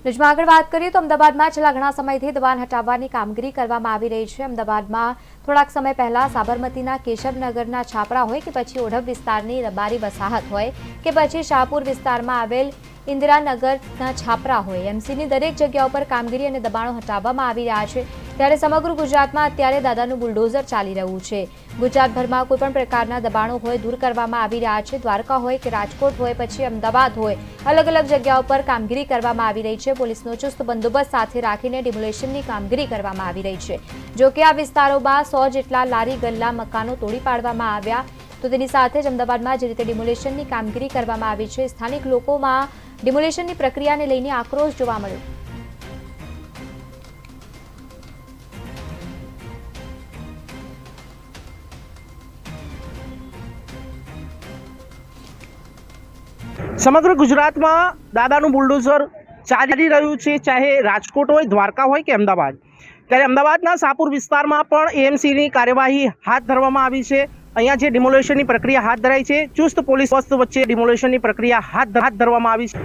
ન્યૂઝમાં આગળ વાત કરીએ તો અમદાવાદમાં છેલ્લા ઘણા સમયથી દબાણ હટાવવાની કામગીરી કરવામાં આવી રહી છે। અમદાવાદમાં થોડાક સમય પહેલા સાબરમતીના કેશવનગરના છાપરા હોય કે પછી ઓઢવ વિસ્તારની રબારી વસાહત હોય કે પછી શાહપુર વિસ્તારમાં આવેલ ઇન્દિરાનગરના છાપરા હોય, એમસીની દરેક જગ્યાઓ પર કામગીરી અને દબાણો હટાવવામાં આવી રહ્યા છે। ત્યારે સમગ્ર ગુજરાતમાં અત્યારે દાદાનું બુલડોઝર ચાલી રહ્યું છે। ગુજરાતભરમાં કોઈપણ પ્રકારના દબાણો હોય દૂર કરવામાં આવી રહ્યા છે। દ્વારકા હોય કે રાજકોટ હોય પછી અમદાવાદ હોય, અલગ અલગ જગ્યાઓ પર કામગીરી કરવામાં આવી રહી છે। પોલીસનો ચુસ્ત બંદોબસ્ત સાથે રાખીને ડિમોલેશનની કામગીરી કરવામાં આવી રહી છે। જો કે આ વિસ્તારોમાં 100 જેટલા લારી ગલ્લા મકાનો તોડી પાડવામાં આવ્યા, તો તેની સાથે જ અમદાવાદમાં જે રીતે ડિમોલેશનની કામગીરી કરવામાં આવી છે, સ્થાનિક લોકોમાં ડિમોલેશનની પ્રક્રિયાને લઈને આક્રોશ જોવા મળ્યો। સમગ્ર ગુજરાતમાં દાદાનું બુલડોઝર ચાલી રહ્યું છે, ચાહે રાજકોટ હોય, દ્વારકા હોય કે અમદાવાદ। ત્યારે અમદાવાદના શાહપુર વિસ્તારમાં પણ એએમસીની કાર્યવાહી હાથ ધરવામાં આવી છે। અહીંયા જે ડિમોલેશનની પ્રક્રિયા હાથ ધરાઈ છે, ચુસ્ત પોલીસ બંદોબસ્ત વચ્ચે ડિમોલેશનની પ્રક્રિયા હાથ ધરવામાં આવી છે।